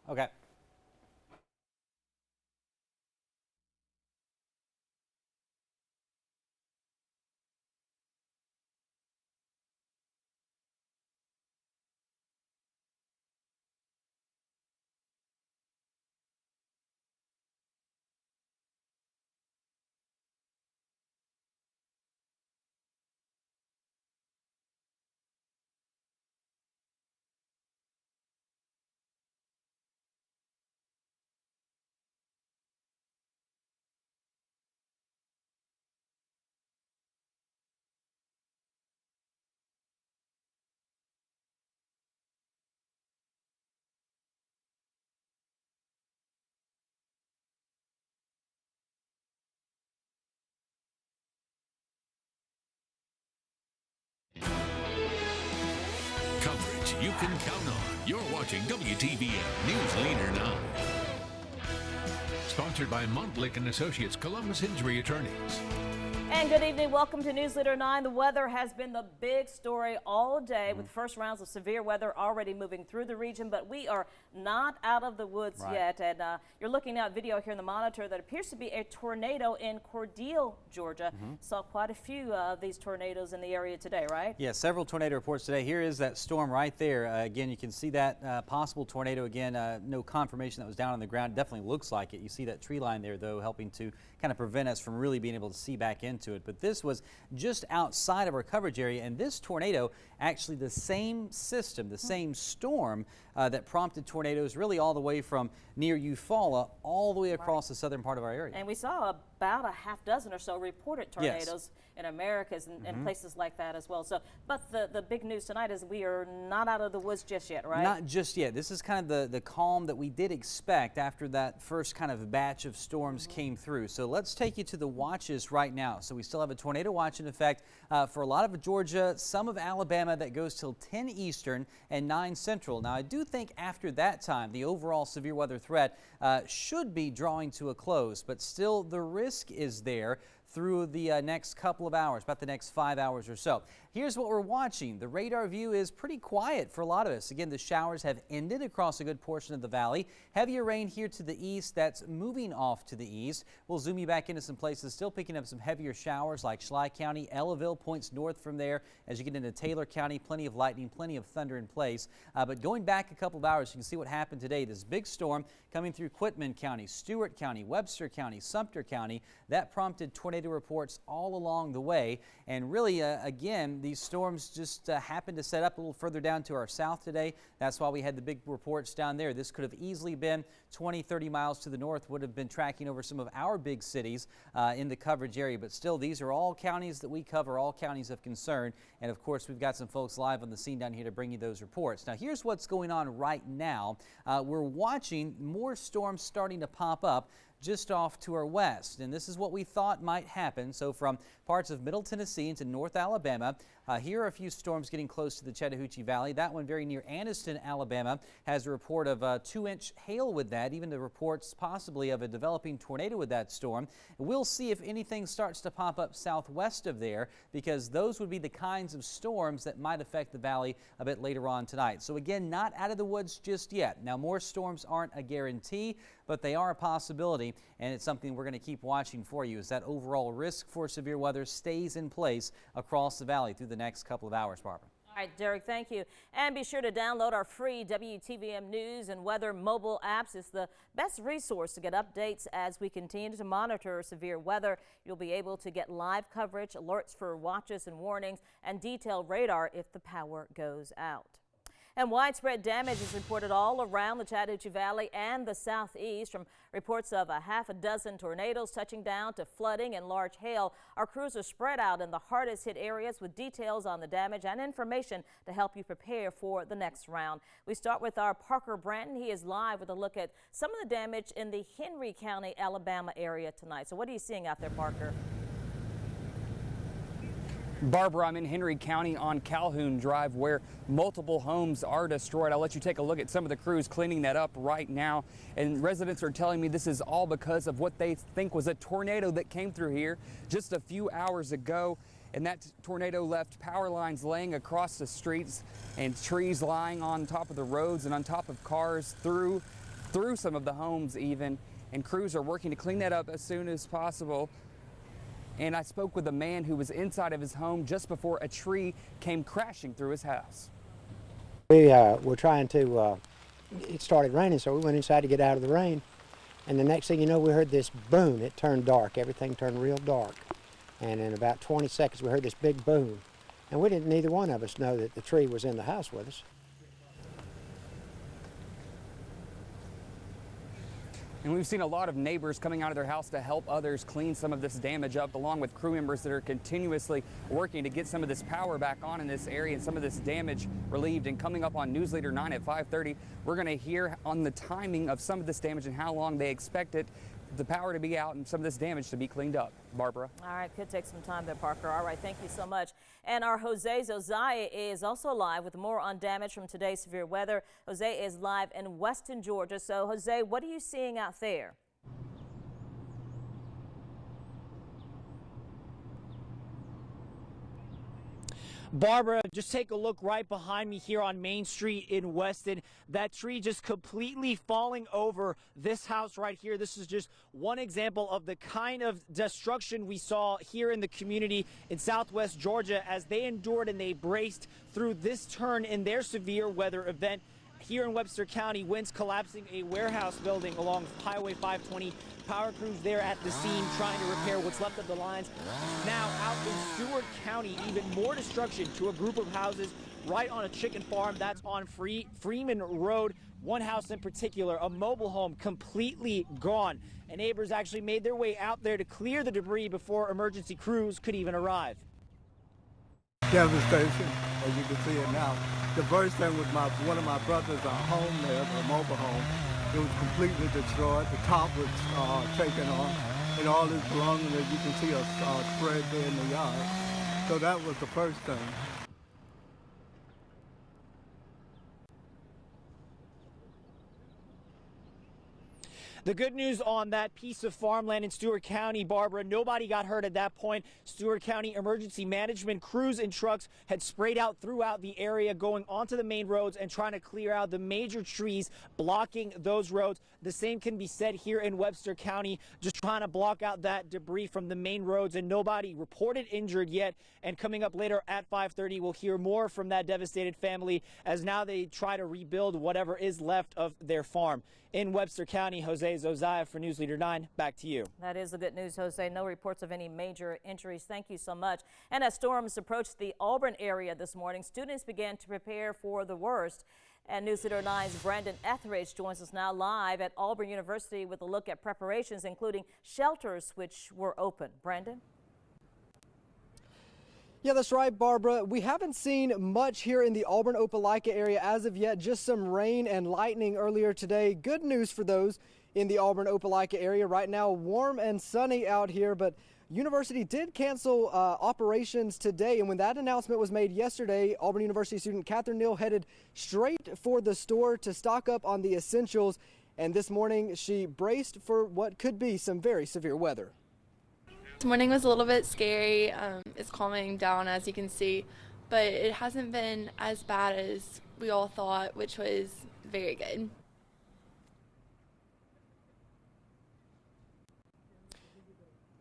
Okay. Coverage you can count on. You're watching WTVM News Leader 9. Sponsored by Montblick & Associates, Columbus Injury Attorneys. And good evening. Welcome to News Leader 9. The weather has been the big story all day with first rounds of severe weather already moving through the region, but we are not out of the woods yet. And you're looking at video here in the monitor that appears to be a tornado in Cordele, Georgia. Saw quite a few of these tornadoes in the area today, right? Yeah, several tornado reports today. Here is that storm right there. Again, you can see that possible tornado again. No confirmation that was down on the ground. It definitely looks like it. You see that tree line there, though, helping to kind of prevent us from really being able to see back into it. But this was just outside of our coverage area, and this tornado, actually the same system, the same storm that prompted tornadoes really all the way from near Eufaula all the way across the southern part of our area. And we saw about a half dozen or so reported tornadoes in Americas and places like that as well. So, but the big news tonight is we are not out of the woods just yet, right? Not just yet. This is kind of the calm that we did expect after that first kind of batch of storms came through. So let's take you to the watches right now. So we still have a tornado watch in effect for a lot of Georgia, some of Alabama that goes till 10 Eastern and 9 Central. Now I do think after that time the overall severe weather threat should be drawing to a close, but still the risk is there through the next couple of hours, about the next 5 hours or so. Here's what we're watching. The radar view is pretty quiet for a lot of us. Again, the showers have ended across a good portion of the valley. Heavier rain here to the east that's moving off to the east. We'll zoom you back into some places still picking up some heavier showers like Schley County. Ellaville points north from there. As you get into Taylor County, plenty of lightning, plenty of thunder in place. But going back a couple of hours, you can see what happened today. This big storm coming through Quitman County, Stewart County, Webster County, Sumter County. That prompted tornado reports all along the way. And really, again, these storms just happened to set up a little further down to our south today. That's why we had the big reports down there. This could have easily been 20, 30 miles to the north, would have been tracking over some of our big cities in the coverage area. But still, these are all counties that we cover, all counties of concern. And of course, we've got some folks live on the scene down here to bring you those reports. Now, here's what's going on right now. We're watching more storms starting to pop up just off to our west, and this is what we thought might happen. So from parts of Middle Tennessee into North Alabama, here are a few storms getting close to the Chattahoochee Valley. That one very near Anniston, Alabama, has a report of 2-inch hail with that, even the reports possibly of a developing tornado with that storm. We'll see if anything starts to pop up southwest of there, because those would be the kinds of storms that might affect the valley a bit later on tonight. So again, not out of the woods just yet. Now, more storms aren't a guarantee, but they are a possibility, and it's something we're going to keep watching for you as that overall risk for severe weather stays in place across the valley through the next couple of hours, Barbara. All right, Derek, thank you. And be sure to download our free WTVM News and Weather mobile apps. It's the best resource to get updates as we continue to monitor severe weather. You'll be able to get live coverage, alerts for watches and warnings, and detailed radar if the power goes out. And widespread damage is reported all around the Chattahoochee Valley and the southeast, from reports of a half a dozen tornadoes touching down to flooding and large hail. Our crews are spread out in the hardest hit areas with details on the damage and information to help you prepare for the next round. We start with our Parker Branton. He is live with a look at some of the damage in the Henry County, Alabama area tonight. So what are you seeing out there, Parker? Barbara, I'm in Henry County on Calhoun Drive, where multiple homes are destroyed. I'll let you take a look at some of the crews cleaning that up right now. And residents are telling me this is all because of what they think was a tornado that came through here just a few hours ago. And that tornado left power lines laying across the streets and trees lying on top of the roads and on top of cars through through some of the homes even, and crews are working to clean that up as soon as possible. And I spoke with a man who was inside of his home just before a tree came crashing through his house. We were trying to, it started raining, so we went inside to get out of the rain. And the next thing you know, we heard this boom. It turned dark. Everything turned real dark. And in about 20 seconds, we heard this big boom. And we didn't, neither one of us know that the tree was in the house with us. And we've seen a lot of neighbors coming out of their house to help others clean some of this damage up, along with crew members that are continuously working to get some of this power back on in this area and some of this damage relieved. And coming up on News Leader 9 at 5:30, we're going to hear on the timing of some of this damage and how long they expect the power to be out and some of this damage to be cleaned up. Barbara. All right, could take some time there, Parker. All right, thank you so much. And our Jose Zozaya is also live with more on damage from today's severe weather. Jose is live in Weston, Georgia. So, Jose, what are you seeing out there? Barbara, just take a look right behind me here on Main Street in Weston. That tree just completely falling over this house right here. This is just one example of the kind of destruction we saw here in the community in Southwest Georgia as they endured and they braced through this turn in their severe weather event. Here in Webster County, winds collapsing a warehouse building along Highway 520. Power crews there at the scene trying to repair what's left of the lines. Now out in Stewart County, even more destruction to a group of houses right on a chicken farm that's on Freeman Road. One house in particular, a mobile home, completely gone. And neighbors actually made their way out there to clear the debris before emergency crews could even arrive. Devastation, as you can see it now. The first thing was one of my brothers' home there, a mobile home. It was completely destroyed. The top was taken off, and all his belongings, as you can see, are spread there in the yard. So that was the first thing. The good news on that piece of farmland in Stewart County, Barbara, nobody got hurt at that point. Stewart County emergency management crews and trucks had sprayed out throughout the area, going onto the main roads and trying to clear out the major trees blocking those roads. The same can be said here in Webster County, just trying to block out that debris from the main roads, and nobody reported injured yet. And coming up later at 5:30, we'll hear more from that devastated family as now they try to rebuild whatever is left of their farm. In Webster County, Jose Zozaya for News Leader 9. Back to you. That is the good news, Jose. No reports of any major injuries. Thank you so much. And as storms approached the Auburn area this morning, students began to prepare for the worst. And News Leader 9's Brandon Etheridge joins us now live at Auburn University with a look at preparations, including shelters which were open. Brandon? Yeah, that's right, Barbara. We haven't seen much here in the Auburn-Opelika area as of yet, just some rain and lightning earlier today. Good news for those in the Auburn-Opelika area. Right now, warm and sunny out here, but University did cancel operations today, and when that announcement was made yesterday, Auburn University student Catherine Neal headed straight for the store to stock up on the essentials, and this morning she braced for what could be some very severe weather. This morning was a little bit scary. It's calming down, as you can see, but it hasn't been as bad as we all thought, which was very good.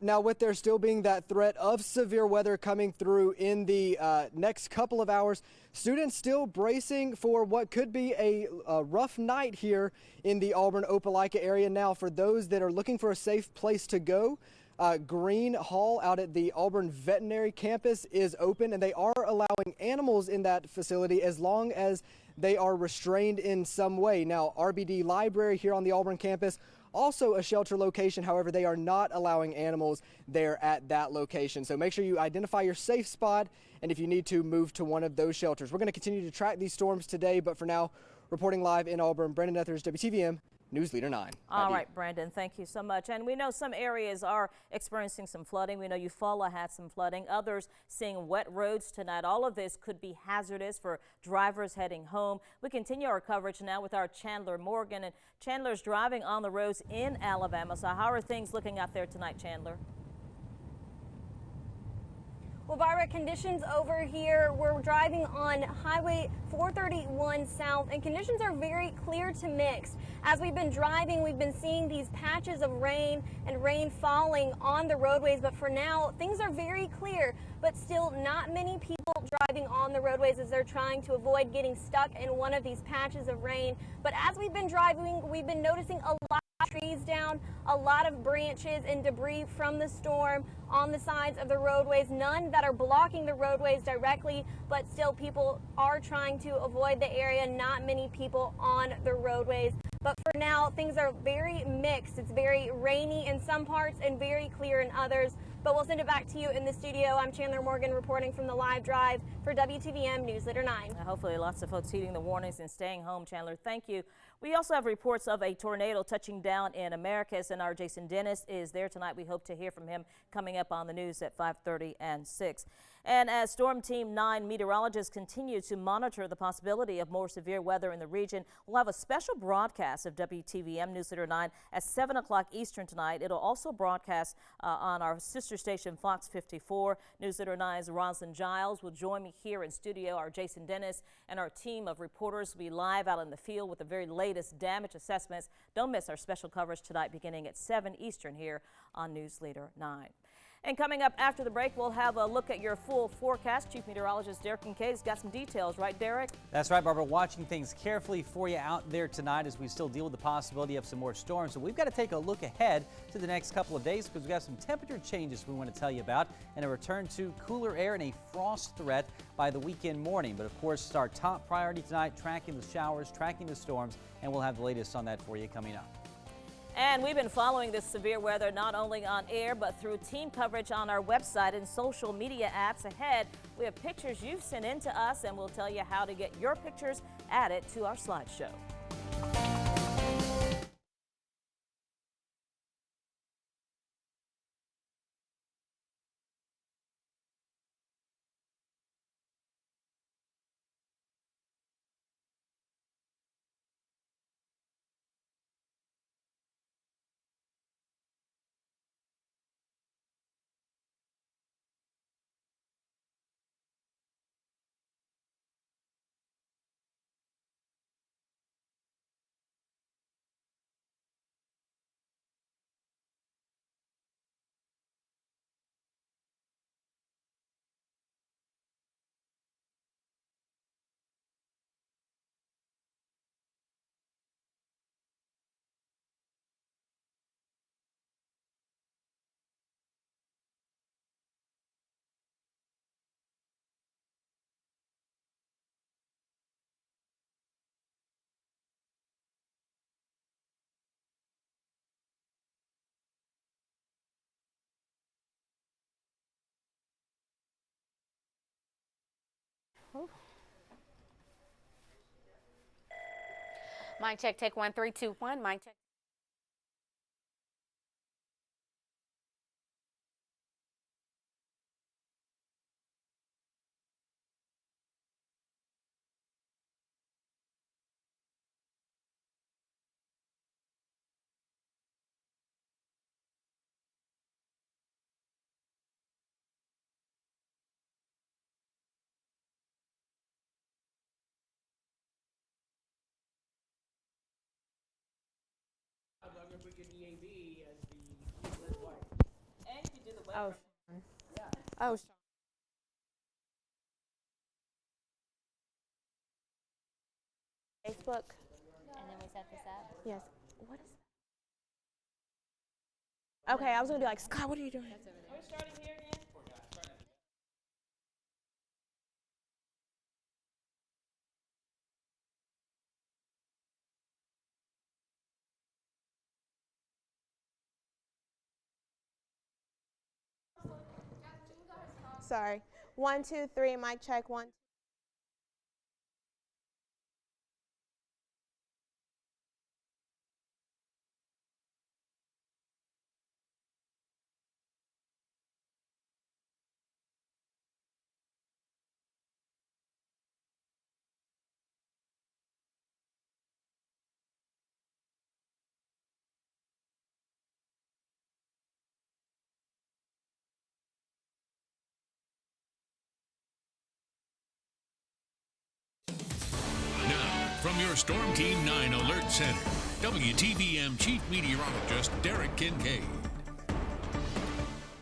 Now, with there still being that threat of severe weather coming through in the next couple of hours, students still bracing for what could be a rough night here in the Auburn-Opelika area. Now, for those that are looking for a safe place to go, Green Hall out at the Auburn Veterinary Campus is open, and they are allowing animals in that facility as long as they are restrained in some way. Now, RBD Library here on the Auburn campus, also a shelter location. However, they are not allowing animals there at that location. So make sure you identify your safe spot, and if you need to, move to one of those shelters. We're going to continue to track these storms today, but for now, reporting live in Auburn, Brandon Etheridge, WTVM News Leader 9. All right, Brandon, thank you so much. And we know some areas are experiencing some flooding. We know Eufaula had some flooding, others seeing wet roads tonight. All of this could be hazardous for drivers heading home. We continue our coverage now with our Chandler Morgan, and Chandler's driving on the roads in Alabama. So how are things looking out there tonight, Chandler? Well, Barbara, conditions over here, we're driving on Highway 431 South, and conditions are very clear to mixed. As we've been driving, we've been seeing these patches of rain and rain falling on the roadways, but for now, things are very clear, but still not many people driving on the roadways as they're trying to avoid getting stuck in one of these patches of rain. But as we've been driving, we've been noticing a lot of trees down, a lot of branches and debris from the storm on the sides of the roadways, none that are blocking the roadways directly, but still people are trying to avoid the area, not many people on the roadways. But for now, things are very mixed. It's very rainy in some parts and very clear in others. But we'll send it back to you in the studio. I'm Chandler Morgan reporting from the live drive for WTVM News Leader 9. Hopefully lots of folks heeding the warnings and staying home, Chandler. Thank you. We also have reports of a tornado touching down in Americus, and our Jason Dennis is there tonight. We hope to hear from him coming up on the news at 5:30 and 6. And as Storm Team 9 meteorologists continue to monitor the possibility of more severe weather in the region, we'll have a special broadcast of WTVM News Leader 9 at 7 o'clock Eastern tonight. It'll also broadcast on our sister station Fox 54. News Leader 9's Roslyn Giles will join me here in studio. Our Jason Dennis and our team of reporters will be live out in the field with the very latest damage assessments. Don't miss our special coverage tonight beginning at 7 Eastern here on News Leader 9. And coming up after the break, we'll have a look at your full forecast. Chief Meteorologist Derek Kincaid's got some details, right, Derek? That's right, Barbara. Watching things carefully for you out there tonight as we still deal with the possibility of some more storms. So we've got to take a look ahead to the next couple of days because we've got some temperature changes we want to tell you about and a return to cooler air and a frost threat by the weekend morning. But of course, it's our top priority tonight, tracking the showers, tracking the storms, and we'll have the latest on that for you coming up. And we've been following this severe weather not only on air, but through team coverage on our website and social media apps. Ahead, we have pictures you've sent in to us, and we'll tell you how to get your pictures added to our slideshow. Mic check, take 1, 3, 2, 1. Mic check. Oh, oh, Facebook. And then we set this up. Yes. What is that? Okay, I was gonna be like, Scott, what are you doing? Are we starting here again? Sorry. 1, 2, 3. Mic check. 1. Storm Team 9 Alert Center, WTVM Chief Meteorologist Derek Kincaid.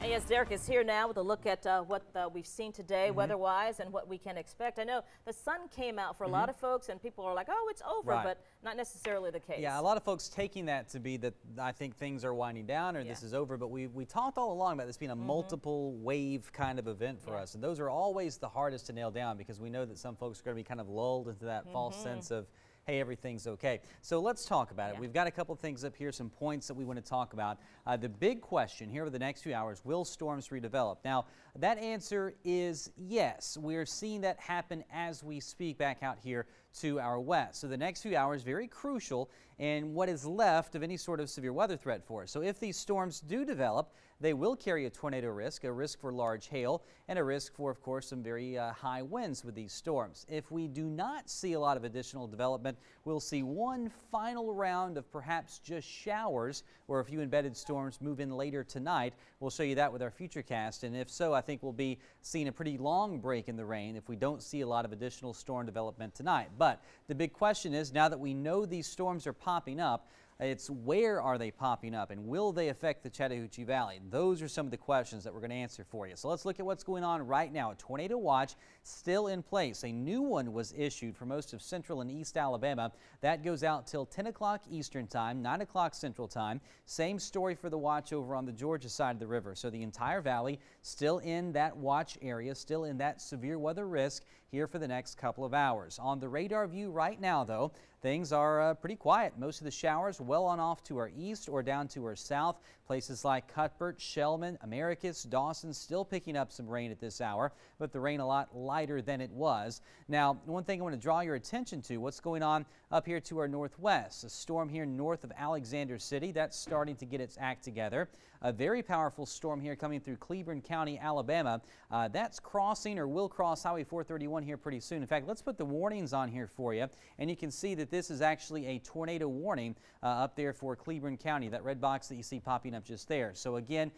And yes, Derek is here now with a look at what we've seen today weather-wise and what we can expect. I know the sun came out for a lot of folks and people are like, oh, it's over, but not necessarily the case. Yeah, a lot of folks taking that to be that I think things are winding down or this is over, but we talked all along about this being a multiple wave kind of event for us. And those are always the hardest to nail down because we know that some folks are going to be kind of lulled into that false sense of, hey, everything's okay. So let's talk about it. We've got a couple of things up here, some points that we want to talk about. The big question here over the next few hours, will storms redevelop? Now, that answer is yes. We're seeing that happen as we speak back out here to our west. So the next few hours, very crucial in what is left of any sort of severe weather threat for us. So if these storms do develop, they will carry a tornado risk, a risk for large hail, and a risk for, of course, some very high winds with these storms. If we do not see a lot of additional development, we'll see one final round of perhaps just showers or a few embedded storms move in later tonight. We'll show you that with our Futurecast, and if so, I think we'll be seeing a pretty long break in the rain if we don't see a lot of additional storm development tonight. But the big question is, now that we know these storms are popping up, it's where are they popping up and will they affect the Chattahoochee Valley? Those are some of the questions that we're going to answer for you. So let's look at what's going on right now. A tornado watch still in place. A new one was issued for most of central and east Alabama. That goes out till 10 o'clock Eastern time, 9 o'clock Central time. Same story for the watch over on the Georgia side of the river. So the entire valley still in that watch area, still in that severe weather risk here for the next couple of hours. On the radar view right now, though, things are pretty quiet. Most of the showers well on off to our east or down to our south. Places like Cuthbert, Shellman, Americus, Dawson still picking up some rain at this hour, but the rain a lot lighter than it was. Now, one thing I want to draw your attention to, what's going on up here to our northwest. A storm here north of Alexander City, that's starting to get its act together. A very powerful storm here coming through Cleburne County, Alabama. That's crossing or will cross Highway 431 here pretty soon. In fact, let's put the warnings on here for you, and you can see that this is actually a tornado warning up there for Cleburne County, that red box that you see popping up just there. So again,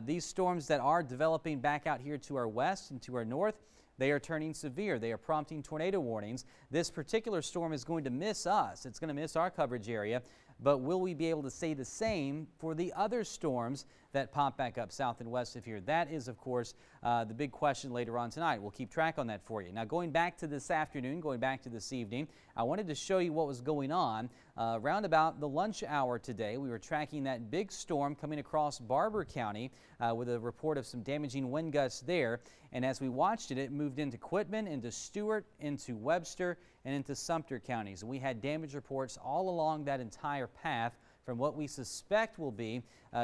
these storms that are developing back out here to our west and to our north, they are turning severe. They are prompting tornado warnings. This particular storm is going to miss us. It's going to miss our coverage area. But will we be able to say the same for the other storms that pop back up south and west of here? That is, of course, the big question later on tonight. We'll keep track on that for you. Now, going back to this afternoon, going back to this evening, I wanted to show you what was going on around about the lunch hour today. We were tracking that big storm coming across Barber County with a report of some damaging wind gusts there. And as we watched it, it moved into Quitman, into Stewart, into Webster, and into Sumter counties. And we had damage reports all along that entire path from what we suspect will be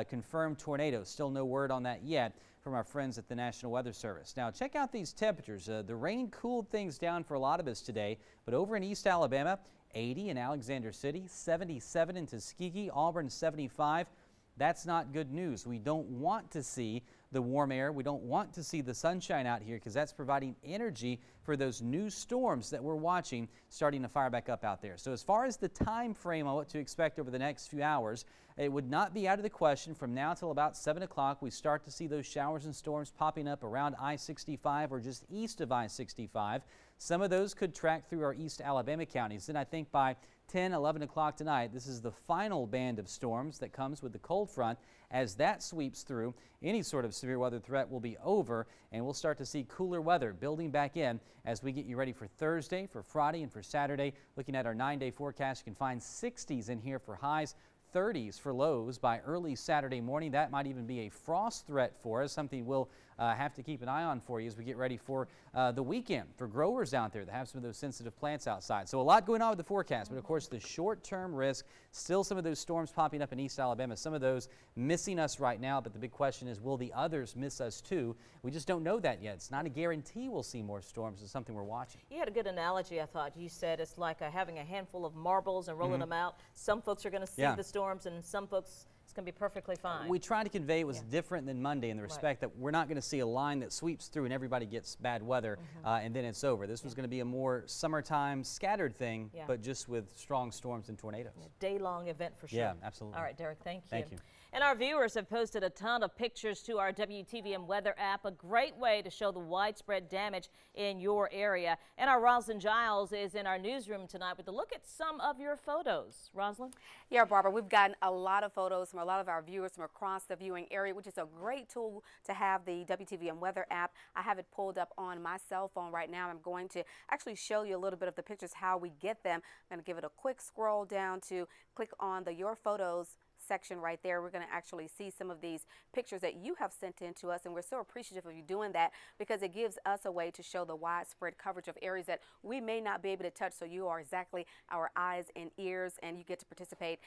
confirmed tornadoes. Still no word on that yet from our friends at the National Weather Service. Now check out these temperatures. The rain cooled things down for a lot of us today, but over in East Alabama, 80 in Alexander City, 77 in Tuskegee, Auburn 75. That's not good news. We don't want to see the warm air. We don't want to see the sunshine out here because that's providing energy for those new storms that we're watching starting to fire back up out there. So as far as the time frame on what to expect over the next few hours, it would not be out of the question from now till about 7 o'clock. We start to see those showers and storms popping up around I-65 or just east of I-65. Some of those could track through our East Alabama counties. Then I think by 10, 11 o'clock tonight, this is the final band of storms that comes with the cold front. As that sweeps through, any sort of severe weather threat will be over, and we'll start to see cooler weather building back in as we get you ready for Thursday, for Friday, and for Saturday. Looking at our 9-day forecast, you can find 60s in here for highs, 30s for lows by early Saturday morning. That might even be a frost threat for us, something we'll have to keep an eye on for you as we get ready for the weekend for growers out there that have some of those sensitive plants outside. So a lot going on with the forecast, but of course the short-term risk, still some of those storms popping up in East Alabama, some of those missing us right now, but the big question is, will the others miss us too? We just don't know that yet. It's not a guarantee we'll see more storms. It's something we're watching. You had a good analogy, I thought. You said it's like having a handful of marbles and rolling them out. Some folks are going to see the storms, and some folks it's going to be perfectly fine. We tried to convey it was different than Monday in the respect that we're not going to see a line that sweeps through and everybody gets bad weather and then it's over. This was going to be a more summertime scattered thing, but just with strong storms and tornadoes. Day-long event for sure. Yeah, absolutely. All right, Derek, thank you. Thank you. And our viewers have posted a ton of pictures to our WTVM weather app, a great way to show the widespread damage in your area. And our Rosalind Giles is in our newsroom tonight with a look at some of your photos. Rosalind? Yeah, Barbara, we've gotten a lot of photos from a lot of our viewers from across the viewing area, which is a great tool to have the WTVM weather app. I have it pulled up on my cell phone right now. I'm going to actually show you a little bit of the pictures, how we get them. I'm going to give it a quick scroll down to click on the Your Photos section right there. We're going to actually see some of these pictures that you have sent in to us, and we're so appreciative of you doing that because it gives us a way to show the widespread coverage of areas that we may not be able to touch, so you are exactly our eyes and ears, and you get to participate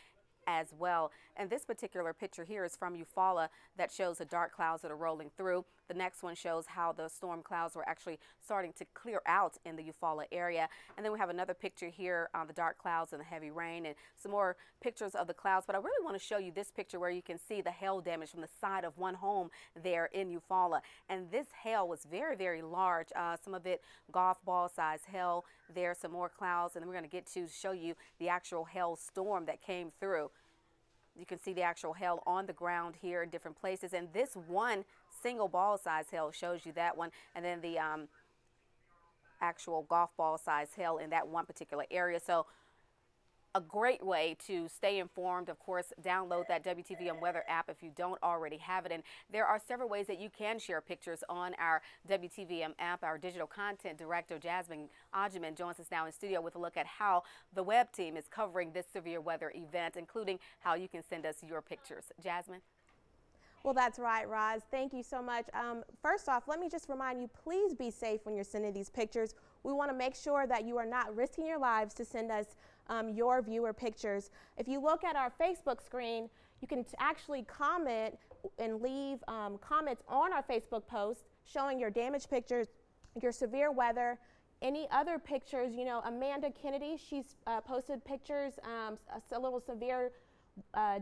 as well. And this particular picture here is from Eufaula that shows the dark clouds that are rolling through. The next one shows how the storm clouds were actually starting to clear out in the Eufaula area. And then we have another picture here on the dark clouds and the heavy rain, and some more pictures of the clouds. But I really want to show you this picture where you can see the hail damage from the side of one home there in Eufaula. And this hail was very, very large. Some of it golf ball size hail. There's some more clouds, and then we're going to get to show you the actual hail storm that came through. You can see the actual hail on the ground here in different places, and this one single ball size hail shows you that one, and then the actual golf ball size hail in that one particular area. So a great way to stay informed. Of course, download that WTVM weather app if you don't already have it. And there are several ways that you can share pictures on our WTVM app. Our digital content director, Jasmine Ajiman, joins us now in studio with a look at how the web team is covering this severe weather event, including how you can send us your pictures. Jasmine? Well, that's right, Roz. Thank you so much. First off, let me just remind you, please be safe when you're sending these pictures. We want to make sure that you are not risking your lives to send us your viewer pictures. If you look at our Facebook screen, you can actually comment and leave comments on our Facebook post showing your damaged pictures, your severe weather, any other pictures. You know, Amanda Kennedy, she's posted pictures, a little severe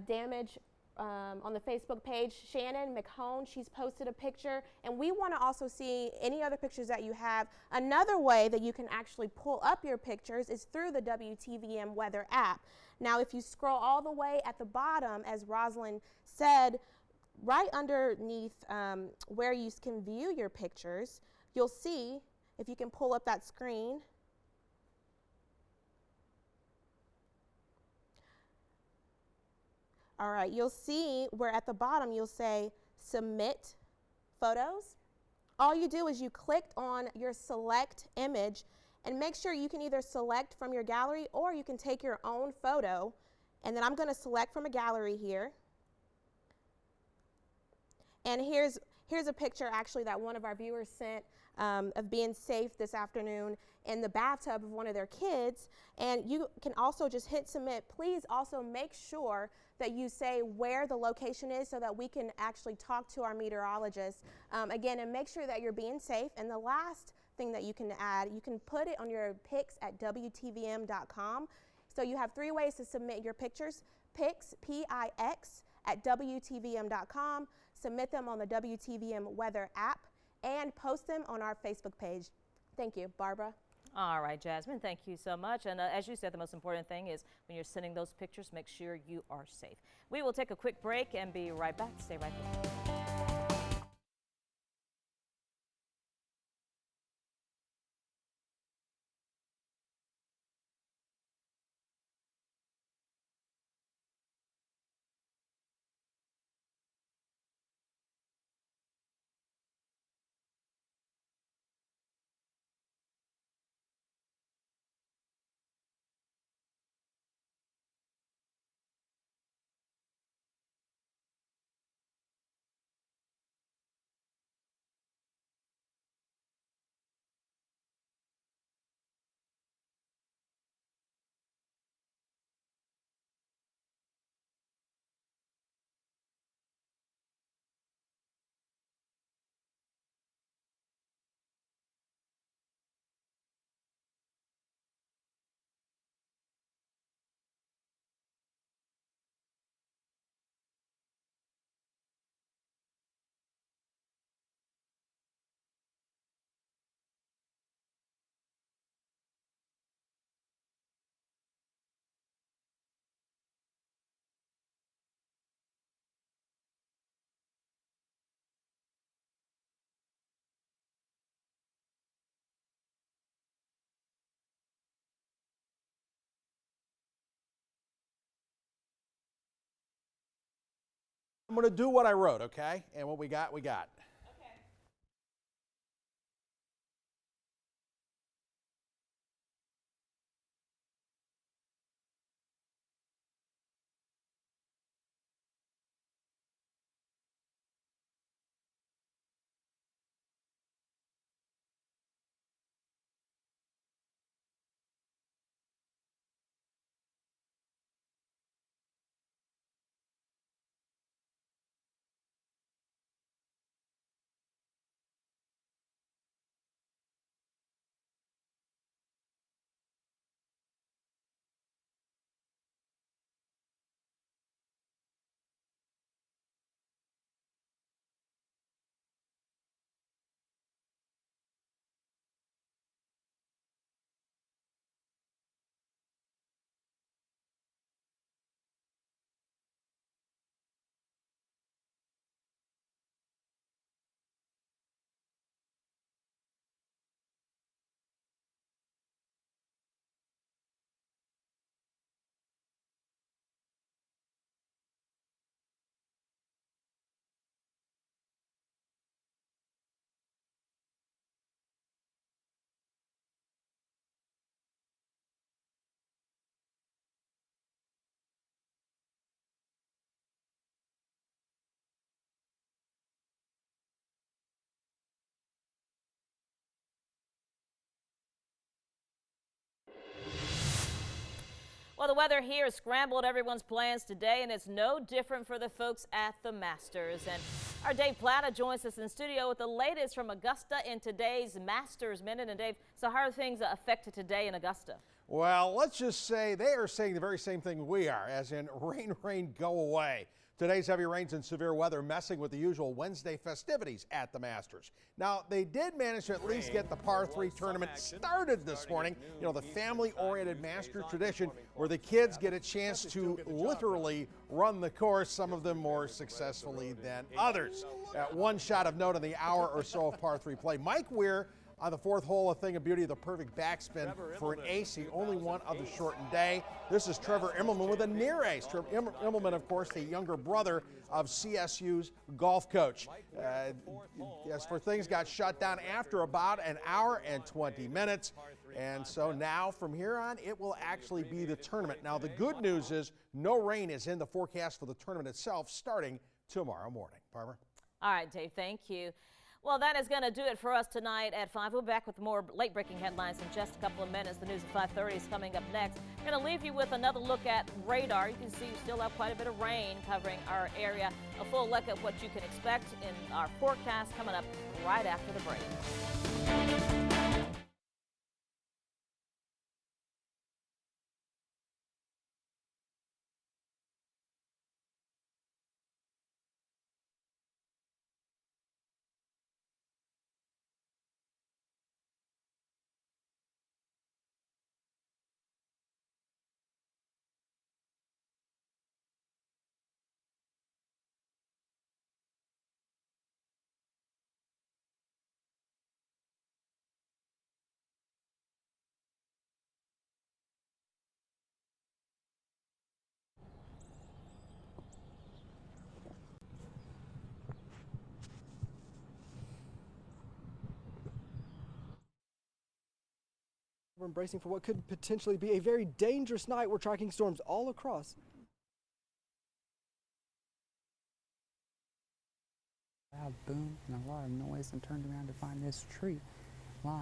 damage on the Facebook page. Shannon McHone, she's posted a picture, and we want to also see any other pictures that you have. Another way that you can actually pull up your pictures is through the WTVM weather app. Now, if you scroll all the way at the bottom, as Rosalind said, right underneath where you can view your pictures, you'll see, if you can pull up that screen, all right, you'll see where at the bottom you'll say submit photos. All you do is you click on your select image and make sure you can either select from your gallery or you can take your own photo. And then I'm going to select from a gallery here. And here's a picture actually that one of our viewers sent of being safe this afternoon in the bathtub of one of their kids. And you can also just hit submit. Please also make sure that you say where the location is so that we can actually talk to our meteorologist again, and make sure that you're being safe. And the last thing that you can add, you can put it on your pics at WTVM.com. So you have 3 ways to submit your pictures. Pics, P-I-X, at WTVM.com. Submit them on the WTVM weather app and post them on our Facebook page. Thank you. Barbara? All right, Jasmine, thank you so much. And as you said, the most important thing is when you're sending those pictures, make sure you are safe. We will take a quick break and be right back. Stay right there. I'm going to do what I wrote, okay? And what we got, we got. Well, the weather here has scrambled everyone's plans today, and it's no different for the folks at the Masters. And our Dave Plata joins us in studio with the latest from Augusta in today's Masters Minute. And Dave, so how are things affected today in Augusta? Well, let's just say they are saying the very same thing we are, as in rain, rain, go away. Today's heavy rains and severe weather messing with the usual Wednesday festivities at the Masters. Now, they did manage to at least get the par 3 tournament started this morning. You know, the family-oriented Master tradition where the kids get a chance to literally run the course, some of them more successfully than others. One shot of note in the hour or so of par 3 play. Mike Weir on the 4th hole, a thing of beauty, the perfect backspin for an ace. He only one of the shortened day. This is Trevor Immelman with a near ace. Trevor Immelman, of course, the younger brother of CSU's golf coach. Yes, for things got shut down after about an hour and 20 minutes. And so now from here on, it will actually be the tournament. Now, the good news is no rain is in the forecast for the tournament itself starting tomorrow morning. Barbara? All right, Dave, thank you. Well, that is going to do it for us tonight at 5. We'll be back with more late-breaking headlines in just a couple of minutes. The news at 5:30 is coming up next. We're going to leave you with another look at radar. You can see we still have quite a bit of rain covering our area. A full look at what you can expect in our forecast coming up right after the break. We're bracing for what could potentially be a very dangerous night. We're tracking storms all across. Loud boom and a lot of noise and turned around to find this tree.